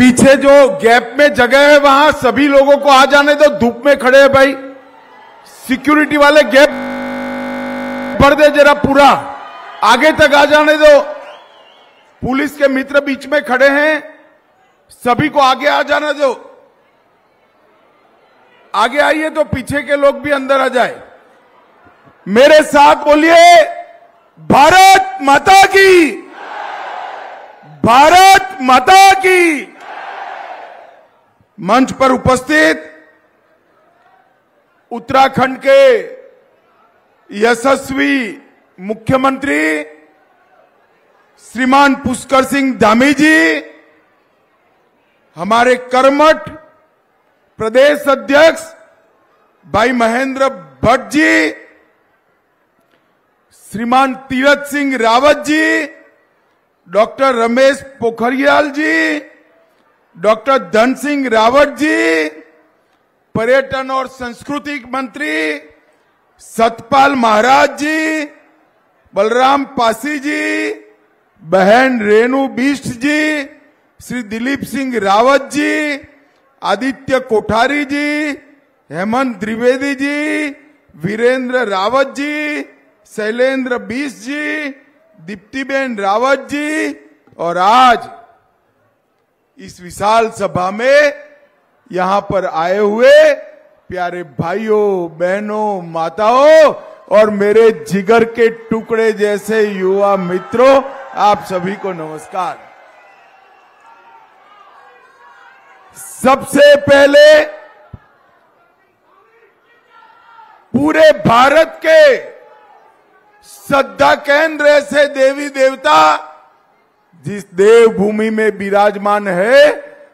पीछे जो गैप में जगह है वहां सभी लोगों को आ जाने दो। धूप में खड़े हैं भाई, सिक्योरिटी वाले गैप भर दे जरा, पूरा आगे तक आ जाने दो। पुलिस के मित्र बीच में खड़े हैं, सभी को आगे आ जाने दो। आगे आइए तो पीछे के लोग भी अंदर आ जाए। मेरे साथ बोलिए, भारत माता की, भारत माता की। मंच पर उपस्थित उत्तराखंड के यशस्वी मुख्यमंत्री श्रीमान पुष्कर सिंह धामी जी, हमारे कर्मठ प्रदेश अध्यक्ष भाई महेंद्र भट्ट जी, श्रीमान तीरथ सिंह रावत जी, डॉक्टर रमेश पोखरियाल जी, डॉक्टर धन सिंह रावत जी, पर्यटन और संस्कृति मंत्री सतपाल महाराज जी, बलराम पासी जी, बहन रेणु बिष्ट जी, श्री दिलीप सिंह रावत जी, आदित्य कोठारी जी, हेमंत द्विवेदी जी, वीरेंद्र रावत जी, शैलेंद्र बिष्ट जी, दीप्तिबेन रावत जी, और आज इस विशाल सभा में यहां पर आए हुए प्यारे भाइयों बहनों माताओं और मेरे जिगर के टुकड़े जैसे युवा मित्रों, आप सभी को नमस्कार। सबसे पहले पूरे भारत के श्रद्धा केंद्र ऐसे देवी देवता जिस देवभूमि में विराजमान है,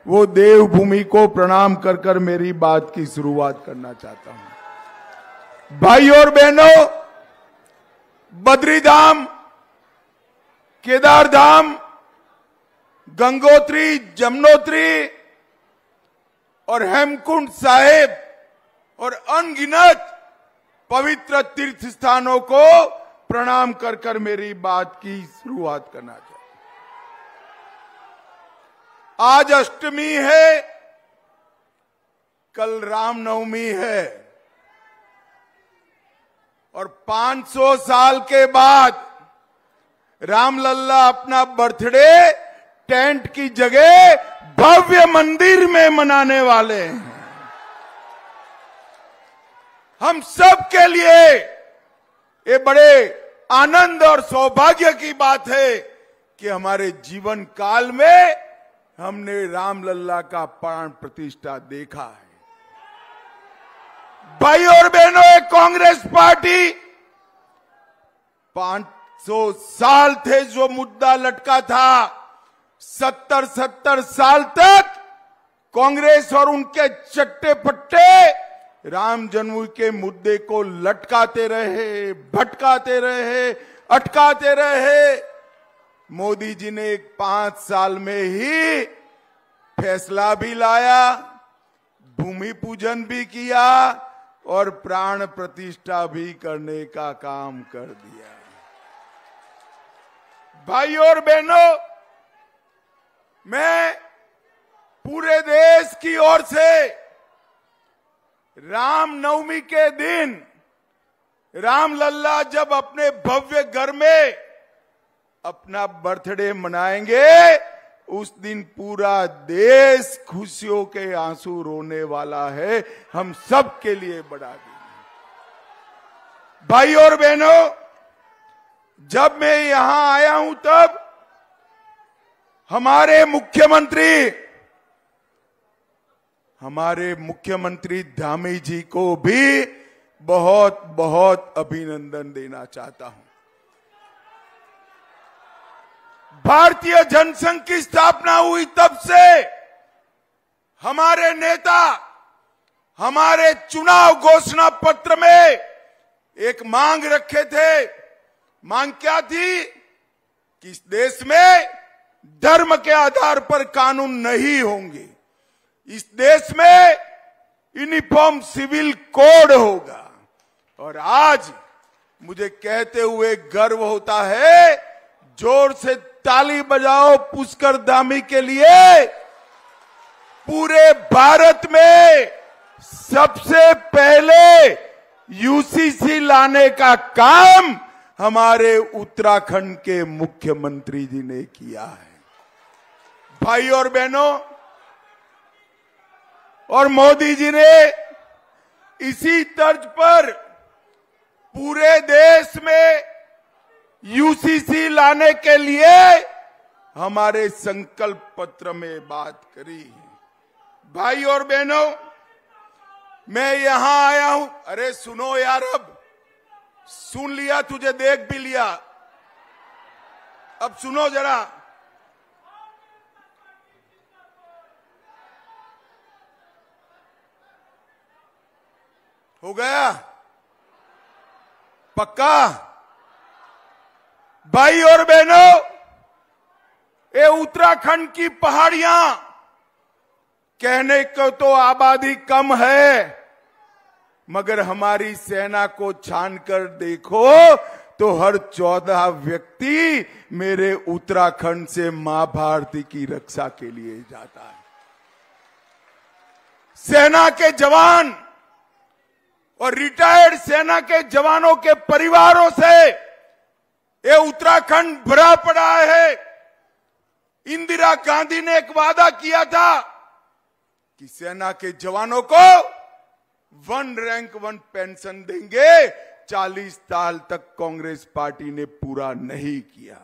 वो देवभूमि को प्रणाम कर कर मेरी बात की शुरुआत करना चाहता हूं। भाई और बहनों, बद्रीधाम, केदारधाम, गंगोत्री, जमुनोत्री और हेमकुंड साहिब और अनगिनत पवित्र तीर्थ स्थानों को प्रणाम कर कर मेरी बात की शुरुआत करना चाहता हूं। आज अष्टमी है, कल रामनवमी है और 500 साल के बाद रामलल्ला अपना बर्थडे टेंट की जगह भव्य मंदिर में मनाने वाले हैं। हम सब के लिए ये बड़े आनंद और सौभाग्य की बात है कि हमारे जीवन काल में हमने रामलल्ला का प्राण प्रतिष्ठा देखा है। भाई और बहनों, एक कांग्रेस पार्टी 500 साल थे जो मुद्दा लटका था, 70 साल तक कांग्रेस और उनके चट्टे पट्टे राम जन्मभूमि के मुद्दे को लटकाते रहे, भटकाते रहे, अटकाते रहे। मोदी जी ने 5 साल में ही फैसला भी लाया, भूमि पूजन भी किया और प्राण प्रतिष्ठा भी करने का काम कर दिया। भाई और बहनों, मैं पूरे देश की ओर से रामनवमी के दिन रामलल्ला जब अपने भव्य घर में अपना बर्थडे मनाएंगे, उस दिन पूरा देश खुशियों के आंसू रोने वाला है। हम सब के लिए बड़ा दिन। भाई और बहनों, जब मैं यहां आया हूं तब हमारे मुख्यमंत्री धामी जी को भी बहुत बहुत अभिनंदन देना चाहता हूं। भारतीय जनसंघ की स्थापना हुई तब से हमारे नेता हमारे चुनाव घोषणा पत्र में एक मांग रखे थे। मांग क्या थी कि इस देश में धर्म के आधार पर कानून नहीं होंगे, इस देश में यूनिफॉर्म सिविल कोड होगा। और आज मुझे कहते हुए गर्व होता है, जोर से ताली बजाओ पुष्कर धामी के लिए पूरे भारत में सबसे पहले यूसीसी लाने का काम हमारे उत्तराखंड के मुख्यमंत्री जी ने किया है। भाई और बहनों, और मोदी जी ने इसी तर्ज पर पूरे देश में यूसीसी लाने के लिए हमारे संकल्प पत्र में बात करी है। भाई और बहनों, मैं यहां आया हूं। अरे सुनो यार, अब सुन लिया, तुझे देख भी लिया, अब सुनो जरा। हो गया पक्का? भाई और बहनों, ये उत्तराखंड की पहाड़ियां, कहने को तो आबादी कम है, मगर हमारी सेना को छानकर देखो तो हर 14 व्यक्ति मेरे उत्तराखंड से मां भारती की रक्षा के लिए जाता है। सेना के जवान और रिटायर्ड सेना के जवानों के परिवारों से ये उत्तराखंड भरा पड़ा है। इंदिरा गांधी ने एक वादा किया था कि सेना के जवानों को 1 रैंक 1 पेंशन देंगे। 40 साल तक कांग्रेस पार्टी ने पूरा नहीं किया।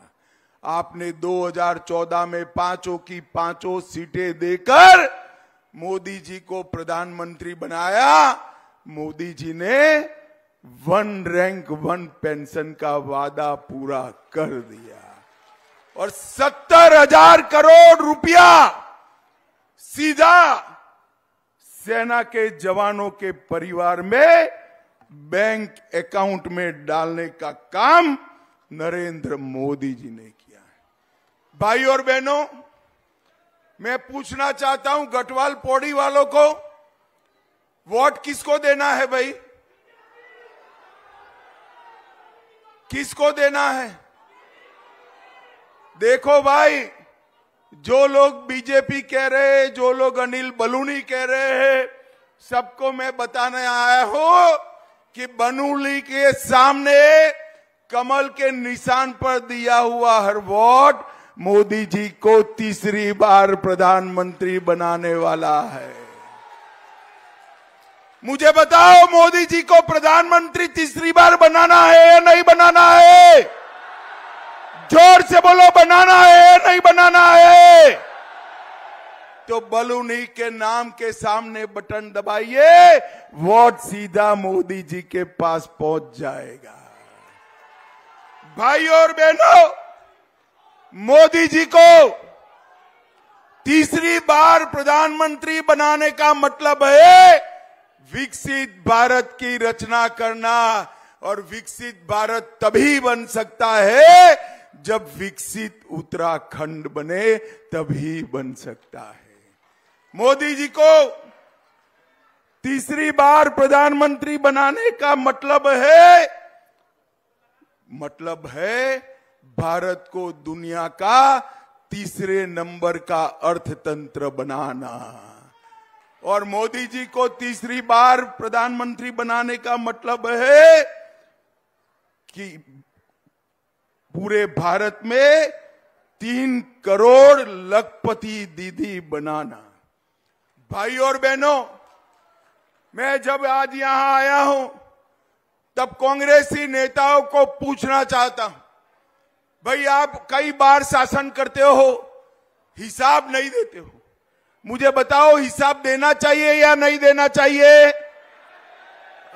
आपने 2014 में 5 की 5 सीटें देकर मोदी जी को प्रधानमंत्री बनाया। मोदी जी ने 1 रैंक 1 पेंशन का वादा पूरा कर दिया और 70,000 करोड़ रुपया सीधा सेना के जवानों के परिवार में बैंक अकाउंट में डालने का काम नरेंद्र मोदी जी ने किया है। भाई और बहनों, मैं पूछना चाहता हूं गढ़वाल पौड़ी वालों को, वोट किसको देना है भाई? किसको देना है? देखो भाई, जो लोग बीजेपी कह रहे हैं, जो लोग अनिल बलूनी कह रहे हैं, सबको मैं बताने आया हूं कि बलूनी के सामने कमल के निशान पर दिया हुआ हर वोट मोदी जी को तीसरी बार प्रधानमंत्री बनाने वाला है। मुझे बताओ, मोदी जी को प्रधानमंत्री तीसरी बार बनाना है या नहीं बनाना है? जोर से बोलो, बनाना है या नहीं बनाना है? तो बलूनी के नाम के सामने बटन दबाइए, वोट सीधा मोदी जी के पास पहुंच जाएगा। भाई और बहनों, मोदी जी को तीसरी बार प्रधानमंत्री बनाने का मतलब है विकसित भारत की रचना करना, और विकसित भारत तभी बन सकता है जब विकसित उत्तराखंड बने, तभी बन सकता है। मोदी जी को तीसरी बार प्रधानमंत्री बनाने का मतलब है भारत को दुनिया का तीसरे नंबर का अर्थतंत्र बनाना। और मोदी जी को तीसरी बार प्रधानमंत्री बनाने का मतलब है कि पूरे भारत में 3 करोड़ लखपति दीदी बनाना। भाई और बहनों, मैं जब आज यहां आया हूं तब कांग्रेसी नेताओं को पूछना चाहता हूं, भाई आप कई बार शासन करते हो, हिसाब नहीं देते हो, मुझे बताओ हिसाब देना चाहिए या नहीं देना चाहिए?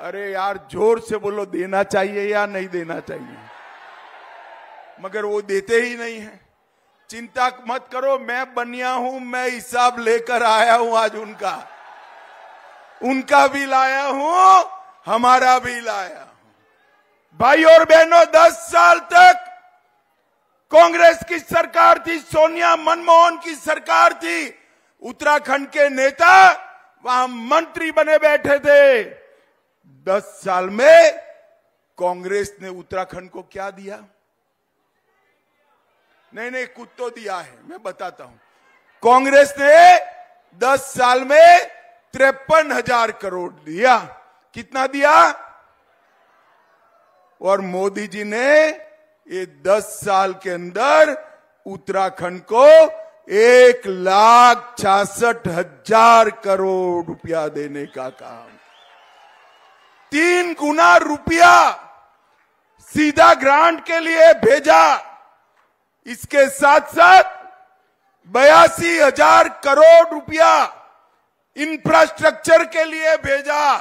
अरे यार जोर से बोलो, देना चाहिए या नहीं देना चाहिए? मगर वो देते ही नहीं है। चिंता मत करो, मैं बनिया हूं, मैं हिसाब लेकर आया हूं आज उनका भी लाया हूं, हमारा भी लाया हूं। भाई और बहनों, 10 साल तक कांग्रेस की सरकार थी, सोनिया मनमोहन की सरकार थी, उत्तराखंड के नेता वहां मंत्री बने बैठे थे। 10 साल में कांग्रेस ने उत्तराखंड को क्या दिया? नहीं कुछ तो दिया है, मैं बताता हूं। कांग्रेस ने 10 साल में 53,000 करोड़ दिया। कितना दिया? और मोदी जी ने ये 10 साल के अंदर उत्तराखंड को 1,66,000 करोड़ रुपया देने का काम, 3 गुना रुपया सीधा ग्रांट के लिए भेजा। इसके साथ साथ 82,000 करोड़ रुपया इंफ्रास्ट्रक्चर के लिए भेजा,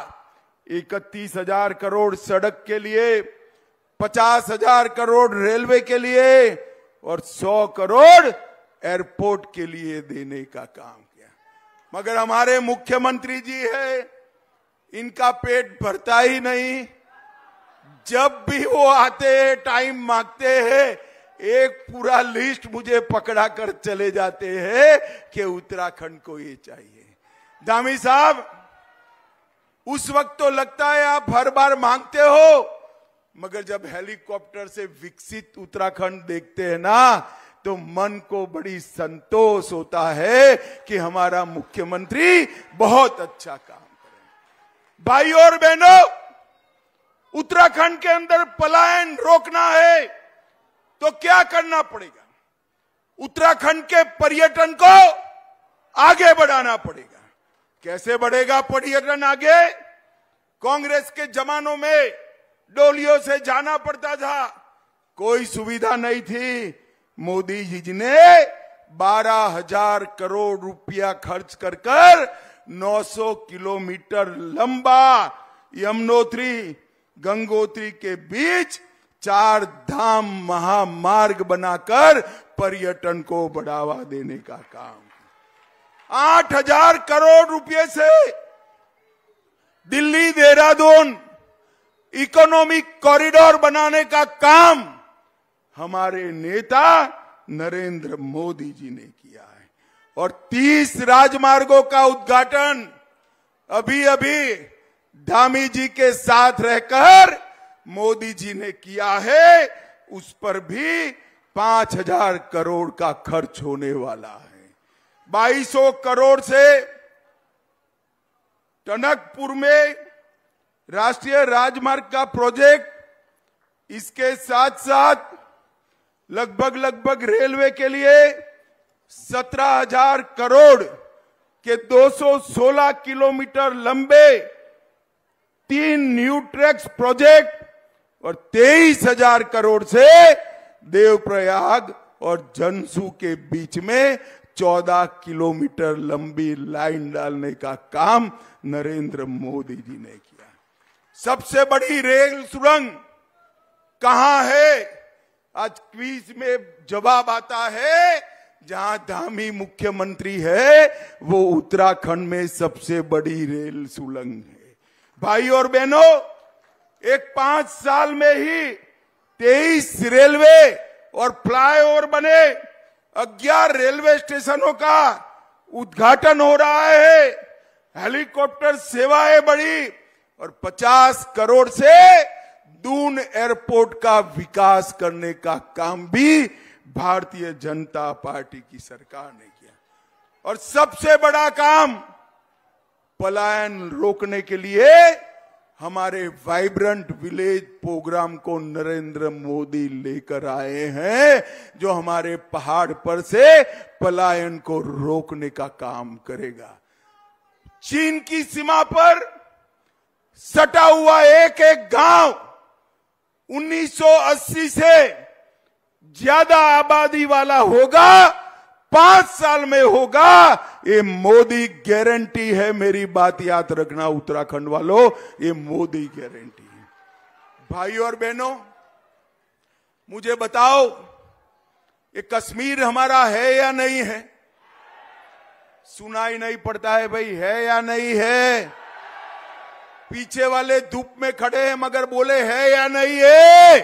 31,000 करोड़ सड़क के लिए, 50,000 करोड़ रेलवे के लिए और 100 करोड़ एयरपोर्ट के लिए देने का काम किया। मगर हमारे मुख्यमंत्री जी है, इनका पेट भरता ही नहीं। जब भी वो आते हैं, टाइम मांगते हैं, एक पूरा लिस्ट मुझे पकड़ा कर चले जाते हैं कि उत्तराखंड को ये चाहिए। धामी साहब, उस वक्त तो लगता है आप हर बार मांगते हो, मगर जब हेलीकॉप्टर से विकसित उत्तराखंड देखते हैं ना, तो मन को बड़ी संतोष होता है कि हमारा मुख्यमंत्री बहुत अच्छा काम करे। भाई और बहनों, उत्तराखंड के अंदर पलायन रोकना है तो क्या करना पड़ेगा? उत्तराखंड के पर्यटन को आगे बढ़ाना पड़ेगा। कैसे बढ़ेगा पर्यटन आगे? कांग्रेस के जमानों में डोलियों से जाना पड़ता था, कोई सुविधा नहीं थी। मोदी जी ने 12,000 करोड़ रुपया खर्च कर 900 किलोमीटर लंबा यमुनोत्री गंगोत्री के बीच 4 धाम महामार्ग बनाकर पर्यटन को बढ़ावा देने का काम, 8,000 करोड़ रुपए से दिल्ली देहरादून इकोनॉमिक कॉरिडोर बनाने का काम हमारे नेता नरेंद्र मोदी जी ने किया है। और 30 राजमार्गों का उद्घाटन अभी अभी धामी जी के साथ रहकर मोदी जी ने किया है। उस पर भी 5,000 करोड़ का खर्च होने वाला है। 2,200 करोड़ से टनकपुर में राष्ट्रीय राजमार्ग का प्रोजेक्ट, इसके साथ साथ लगभग रेलवे के लिए 17,000 करोड़ के 216 किलोमीटर लंबे 3 न्यू ट्रैक्स प्रोजेक्ट और 23,000 करोड़ से देवप्रयाग और जनसू के बीच में 14 किलोमीटर लंबी लाइन डालने का काम नरेंद्र मोदी जी ने किया। सबसे बड़ी रेल सुरंग कहां है? आज क्विज में जवाब आता है, जहां धामी मुख्यमंत्री है वो उत्तराखंड में सबसे बड़ी रेल सुरंग है। भाई और बहनों, एक 5 साल में ही 23 रेलवे और फ्लाईओवर बने, 11 रेलवे स्टेशनों का उद्घाटन हो रहा है, हेलीकॉप्टर सेवाएं बढ़ी और 50 करोड़ से दून एयरपोर्ट का विकास करने का काम भी भारतीय जनता पार्टी की सरकार ने किया। और सबसे बड़ा काम, पलायन रोकने के लिए हमारे वाइब्रेंट विलेज प्रोग्राम को नरेंद्र मोदी लेकर आए हैं, जो हमारे पहाड़ पर से पलायन को रोकने का काम करेगा। चीन की सीमा पर सटा हुआ एक एक गांव 1980 से ज्यादा आबादी वाला होगा, 5 साल में होगा। ये मोदी गारंटी है, मेरी बात याद रखना उत्तराखंड वालों, ये मोदी गारंटी है। भाई और बहनों, मुझे बताओ, ये कश्मीर हमारा है या नहीं है? सुनाई नहीं पड़ता है भाई, है या नहीं है? पीछे वाले धूप में खड़े हैं मगर बोले है या नहीं है?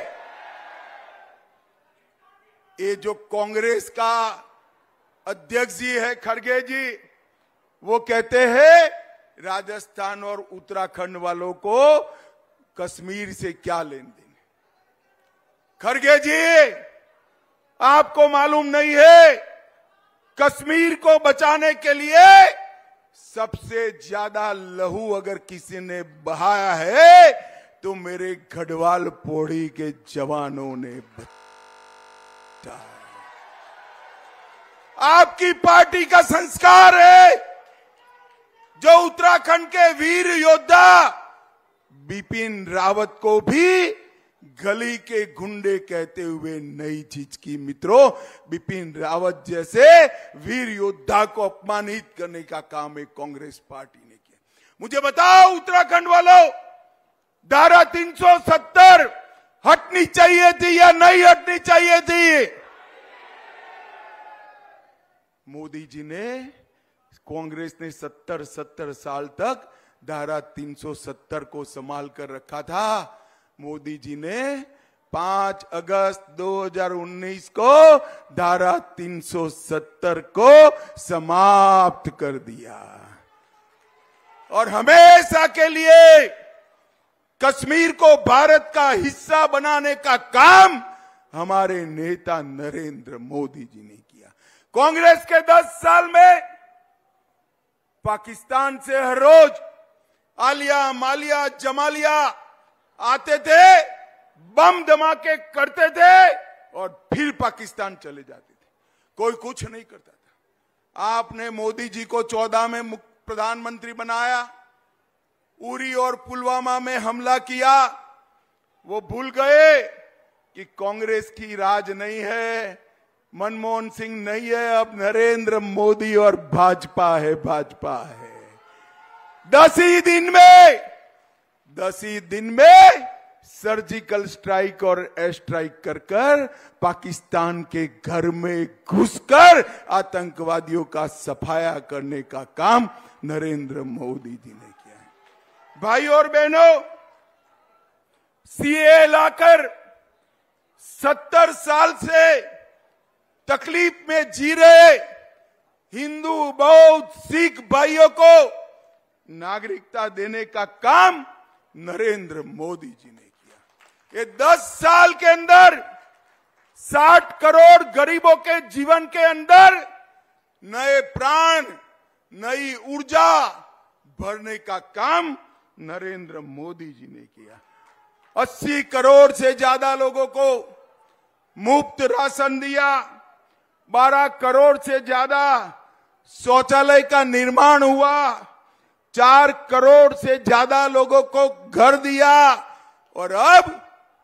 ये जो कांग्रेस का अध्यक्ष जी है खड़गे जी, वो कहते हैं राजस्थान और उत्तराखंड वालों को कश्मीर से क्या लेन देन। खड़गे जी, आपको मालूम नहीं है, कश्मीर को बचाने के लिए सबसे ज्यादा लहू अगर किसी ने बहाया है तो मेरे गढ़वाल पौड़ी के जवानों ने बताया। आपकी पार्टी का संस्कार है जो उत्तराखंड के वीर योद्धा बिपिन रावत को भी गली के गुंडे कहते हुए नहीं झिझकी। मित्रों, बिपिन रावत जैसे वीर योद्धा को अपमानित करने का काम एक कांग्रेस पार्टी ने किया। मुझे बताओ उत्तराखंड वालों, धारा 370 हटनी चाहिए थी या नहीं हटनी चाहिए थी? मोदी जी ने, कांग्रेस ने 70 साल तक धारा 370 को संभाल कर रखा था। मोदी जी ने 5 अगस्त 2019 को धारा 370 को समाप्त कर दिया और हमेशा के लिए कश्मीर को भारत का हिस्सा बनाने का काम हमारे नेता नरेंद्र मोदी जी ने किया। कांग्रेस के 10 साल में पाकिस्तान से हर रोज आलिया, मालिया, जमालिया आते थे, बम धमाके करते थे और फिर पाकिस्तान चले जाते थे। कोई कुछ नहीं करता था। आपने मोदी जी को 14 में प्रधानमंत्री बनाया, उरी और पुलवामा में हमला किया। वो भूल गए कि कांग्रेस की राज नहीं है, मनमोहन सिंह नहीं है, अब नरेंद्र मोदी और भाजपा है, भाजपा है। 10 ही दिन में सर्जिकल स्ट्राइक और एयर स्ट्राइक कर पाकिस्तान के घर में घुसकर आतंकवादियों का सफाया करने का काम नरेंद्र मोदी जी ने किया है। भाई और बहनों, सीए लाकर 70 साल से तकलीफ में जी रहे हिंदू, बौद्ध, सिख भाइयों को नागरिकता देने का काम नरेंद्र मोदी जी ने किया। ये 10 साल के अंदर 60 करोड़ गरीबों के जीवन के अंदर नए प्राण, नई ऊर्जा भरने का काम नरेंद्र मोदी जी ने किया। 80 करोड़ से ज्यादा लोगों को मुफ्त राशन दिया, 12 करोड़ से ज्यादा शौचालय का निर्माण हुआ, 4 करोड़ से ज्यादा लोगों को घर दिया और अब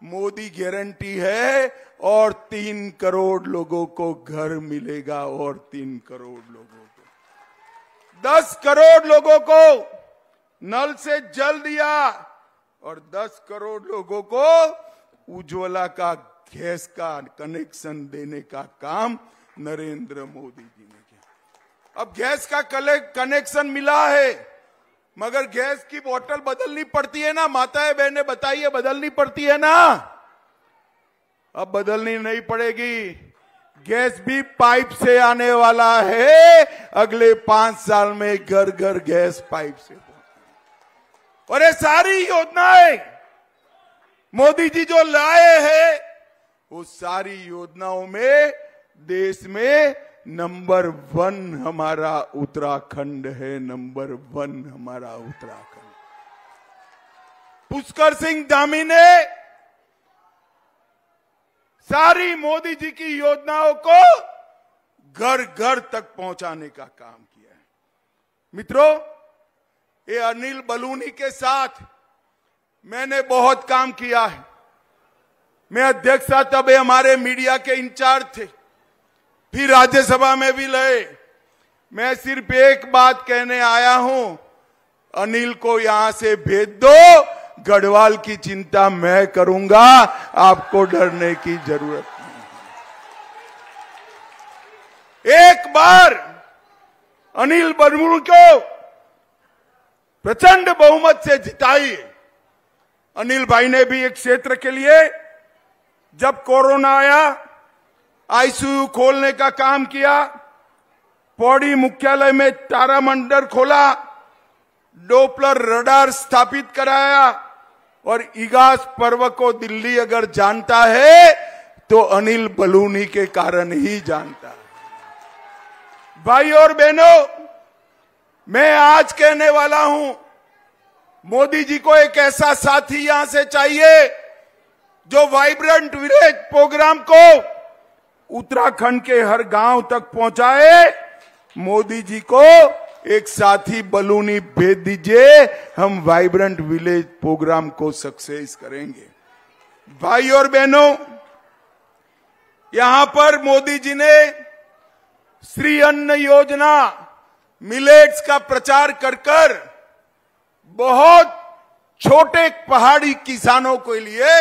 मोदी गारंटी है और 3 करोड़ लोगों को घर मिलेगा और 3 करोड़ लोगों को, 10 करोड़ लोगों को नल से जल दिया और 10 करोड़ लोगों को उज्ज्वला का गैस का कनेक्शन देने का काम नरेंद्र मोदी जी ने किया। अब गैस का कनेक्शन मिला है, मगर गैस की बोतल बदलनी पड़ती है ना, माताएं बहनें बताइए, बदलनी पड़ती है ना? अब बदलनी नहीं पड़ेगी, गैस भी पाइप से आने वाला है। अगले 5 साल में घर घर गैस पाइप से पहुंचे। और ये सारी योजनाएं मोदी जी जो लाए हैं, वो सारी योजनाओं में देश में नंबर 1 हमारा उत्तराखंड है, नंबर 1 हमारा उत्तराखंड। पुष्कर सिंह धामी ने सारी मोदी जी की योजनाओं को घर घर तक पहुंचाने का काम किया है। मित्रों, ये अनिल बलूनी के साथ मैंने बहुत काम किया है। मैं अध्यक्ष था, तब हमारे मीडिया के इंचार्ज थे, फिर राज्यसभा में भी लड़े। मैं सिर्फ एक बात कहने आया हूं, अनिल को यहां से भेज दो, गढ़वाल की चिंता मैं करूंगा, आपको डरने की जरूरत नहीं। एक बार अनिल बलूनी को प्रचंड बहुमत से जिताइए। अनिल भाई ने भी एक क्षेत्र के लिए जब कोरोना आया आईसीयू खोलने का काम किया, पौड़ी मुख्यालय में तारामंडल खोला, डोपलर रडार स्थापित कराया और इगास पर्व को दिल्ली अगर जानता है तो अनिल बलूनी के कारण ही जानता है। भाई और बहनों, मैं आज कहने वाला हूं, मोदी जी को एक ऐसा साथी यहां से चाहिए जो वाइब्रेंट विलेज प्रोग्राम को उत्तराखंड के हर गांव तक पहुंचाए। मोदी जी को एक साथी बलूनी भेज दीजिए, हम वाइब्रेंट विलेज प्रोग्राम को सक्सेस करेंगे। भाई और बहनों, यहां पर मोदी जी ने श्री अन्न योजना मिलेट्स का प्रचार कर कर बहुत छोटे पहाड़ी किसानों के लिए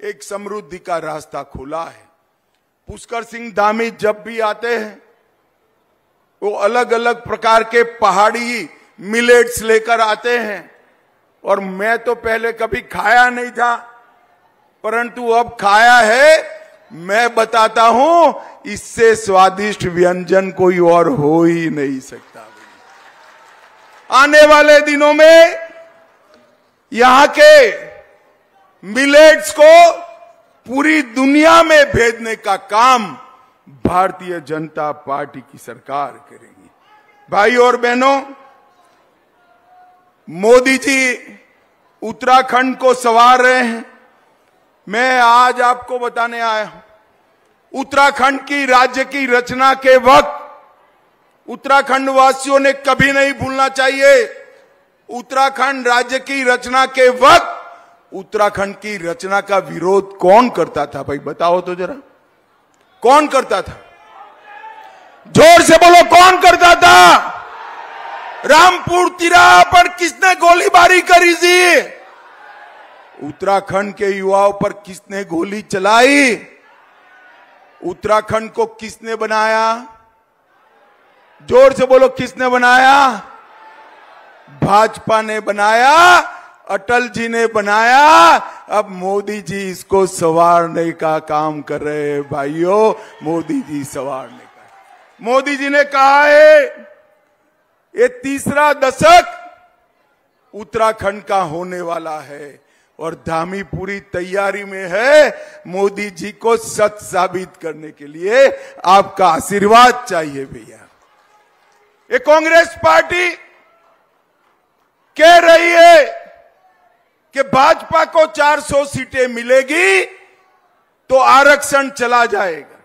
एक समृद्धि का रास्ता खोला है। पुष्कर सिंह धामी जब भी आते हैं वो अलग अलग प्रकार के पहाड़ी मिलेट्स लेकर आते हैं, और मैं तो पहले कभी खाया नहीं था, परंतु अब खाया है। मैं बताता हूं, इससे स्वादिष्ट व्यंजन कोई और हो ही नहीं सकता। आने वाले दिनों में यहां के मिलेट्स को पूरी दुनिया में भेजने का काम भारतीय जनता पार्टी की सरकार करेगी। भाई और बहनों, मोदी जी उत्तराखंड को संवार रहे हैं। मैं आज आपको बताने आया हूं, उत्तराखंड की राज्य की रचना के वक्त उत्तराखंड वासियों ने कभी नहीं भूलना चाहिए। उत्तराखंड राज्य की रचना के वक्त उत्तराखंड की रचना का विरोध कौन करता था? भाई बताओ तो जरा, कौन करता था? जोर से बोलो, कौन करता था? रामपुर तिराहा पर किसने गोलीबारी करी थी? उत्तराखंड के युवाओं पर किसने गोली चलाई? उत्तराखंड को किसने बनाया? जोर से बोलो, किसने बनाया? भाजपा ने बनाया, अटल जी ने बनाया। अब मोदी जी इसको संवारने का काम कर रहे हैं। भाइयों, मोदी जी संवारने का। मोदी जी ने कहा है ये तीसरा दशक उत्तराखंड का होने वाला है, और धामी पूरी तैयारी में है मोदी जी को सच साबित करने के लिए। आपका आशीर्वाद चाहिए भैया। ये कांग्रेस पार्टी कह रही है कि भाजपा को 400 सीटें मिलेगी तो आरक्षण चला जाएगा।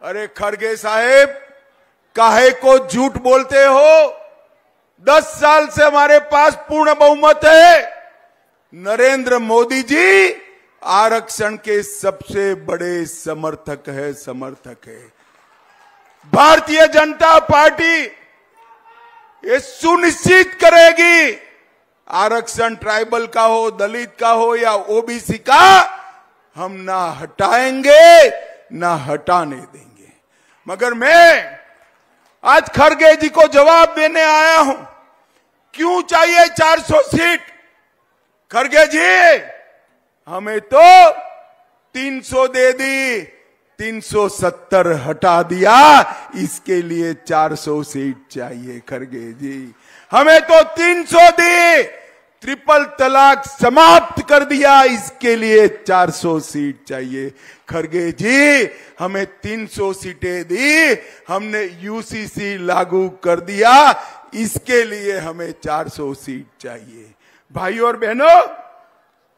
अरे खड़गे साहेब, काहे को झूठ बोलते हो? 10 साल से हमारे पास पूर्ण बहुमत है। नरेंद्र मोदी जी आरक्षण के सबसे बड़े समर्थक है। भारतीय जनता पार्टी ये सुनिश्चित करेगी, आरक्षण ट्राइबल का हो, दलित का हो या ओबीसी का, हम ना हटाएंगे ना हटाने देंगे। मगर मैं आज खड़गे जी को जवाब देने आया हूं, क्यों चाहिए 400 सीट? खड़गे जी, हमें तो 300 दे दी, 370 हटा दिया, इसके लिए 400 सीट चाहिए। खड़गे जी, हमें तो 300 दी, ट्रिपल तलाक समाप्त कर दिया, इसके लिए 400 सीट चाहिए। खड़गे जी, हमें 300 सीटें दी, हमने यूसीसी लागू कर दिया, इसके लिए हमें 400 सीट चाहिए। भाई और बहनों,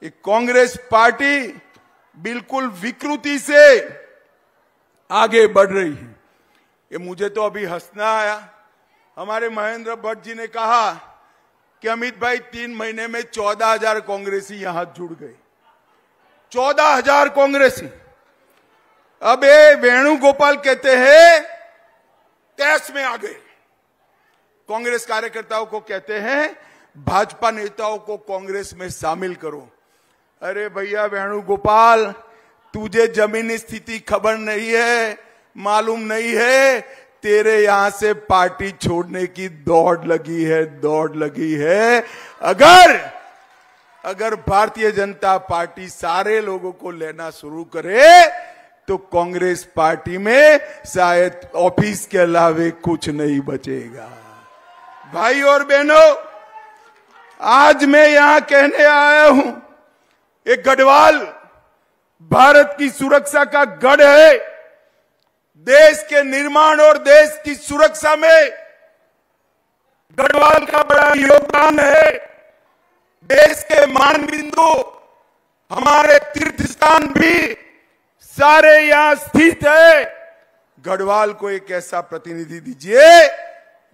ये कांग्रेस पार्टी बिल्कुल विकृति से आगे बढ़ रही है। ये मुझे तो अभी हंसना आया। हमारे महेंद्र भट्ट जी ने कहा कि अमित भाई 3 महीने में 14,000 कांग्रेसी यहां जुड़ गए। 14,000 कांग्रेसी। अब ये वेणुगोपाल कहते हैं तैश में आ गए। कांग्रेस कार्यकर्ताओं को कहते हैं भाजपा नेताओं को कांग्रेस में शामिल करो। अरे भैया वेणुगोपाल, तुझे जमीनी स्थिति खबर नहीं है, मालूम नहीं है। तेरे यहां से पार्टी छोड़ने की दौड़ लगी है। अगर भारतीय जनता पार्टी सारे लोगों को लेना शुरू करे तो कांग्रेस पार्टी में शायद ऑफिस के अलावे कुछ नहीं बचेगा। भाई और बहनों, आज मैं यहां कहने आया हूं, एक गढ़वाल भारत की सुरक्षा का गढ़ है। देश के निर्माण और देश की सुरक्षा में गढ़वाल का बड़ा योगदान है। देश के मान बिंदु, हमारे तीर्थ स्थान भी सारे यहां स्थित है। गढ़वाल को एक ऐसा प्रतिनिधि दीजिए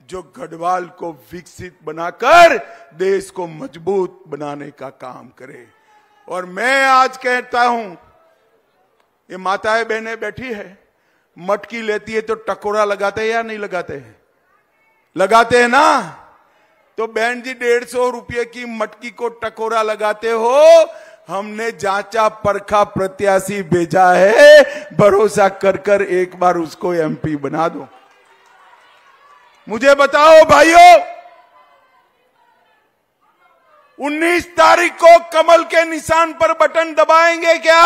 जो गढ़वाल को विकसित बनाकर देश को मजबूत बनाने का काम करे। और मैं आज कहता हूं, ये माताएं बहनें बैठी है, मटकी लेती है तो टकोरा लगाते हैं या नहीं लगाते हैं? लगाते हैं ना। तो बहन जी 150 रुपये की मटकी को टकोरा लगाते हो। हमने जांचा परखा प्रत्याशी भेजा है, भरोसा कर कर एक बार उसको एमपी बना दो। मुझे बताओ भाइयों, 19 तारीख को कमल के निशान पर बटन दबाएंगे क्या?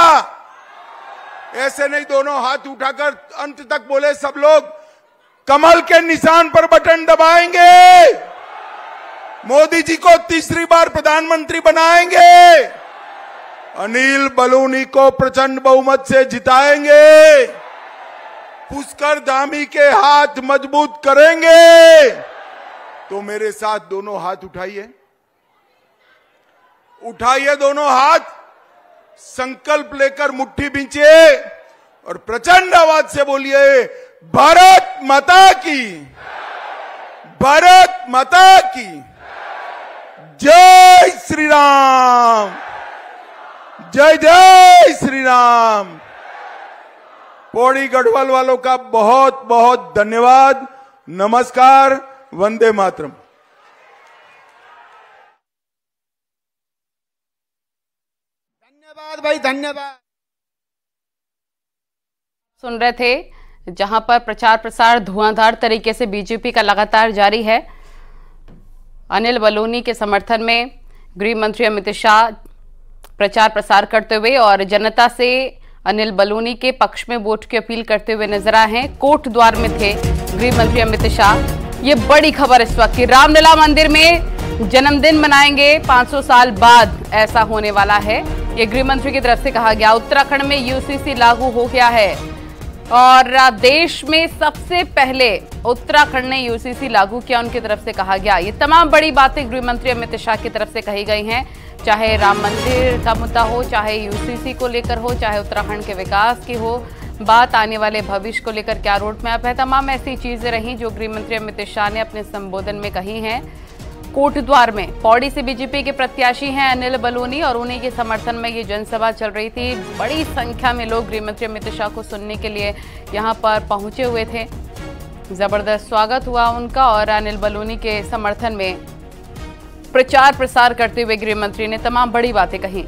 ऐसे नहीं, दोनों हाथ उठाकर अंत तक बोले सब लोग, कमल के निशान पर बटन दबाएंगे। मोदी जी को तीसरी बार प्रधानमंत्री बनाएंगे। अनिल बलूनी को प्रचंड बहुमत से जिताएंगे। पुष्कर धामी के हाथ मजबूत करेंगे। तो मेरे साथ दोनों हाथ उठाइए, उठाइए दोनों हाथ, संकल्प लेकर मुट्ठी बींचिए और प्रचंड आवाज से बोलिए, भारत माता की, भारत माता की जय श्री राम, जय जय श्री राम। पौड़ी गढ़वाल वालों का बहुत बहुत धन्यवाद। नमस्कार, वंदे मातरम। धन्यवाद भाई, धन्यवाद। सुन रहे थे, जहां पर प्रचार प्रसार धुआंधार तरीके से बीजेपी का लगातार जारी है। अनिल बलूनी के समर्थन में गृह मंत्री अमित शाह प्रचार प्रसार करते हुए और जनता से अनिल बलूनी के पक्ष में वोट की अपील करते हुए नजर आए हैं। कोट द्वार में थे गृह मंत्री अमित शाह। ये बड़ी खबर इस वक्त की, रामलला मंदिर में जन्मदिन मनाएंगे 500 साल बाद, ऐसा होने वाला है। ये गृह मंत्री की तरफ से कहा गया। उत्तराखंड में यूसीसी लागू हो गया है और देश में सबसे पहले उत्तराखंड ने यूसीसी लागू किया, उनकी तरफ से कहा गया। ये तमाम बड़ी बातें गृह मंत्री अमित शाह की तरफ से कही गई हैं, चाहे राम मंदिर का मुद्दा हो, चाहे यूसीसी को लेकर हो, चाहे उत्तराखंड के विकास की हो, बात आने वाले भविष्य को लेकर क्या रोड मैप है, तमाम ऐसी चीजें रहीं जो गृह मंत्री अमित शाह ने अपने संबोधन में कही हैं। कोटद्वार में पौड़ी से बीजेपी के प्रत्याशी हैं अनिल बलूनी और उन्हीं के समर्थन में ये जनसभा चल रही थी। बड़ी संख्या में लोग गृह मंत्री अमित शाह को सुनने के लिए यहां पर पहुंचे हुए थे। जबरदस्त स्वागत हुआ उनका और अनिल बलूनी के समर्थन में प्रचार प्रसार करते हुए गृह मंत्री ने तमाम बड़ी बातें कही।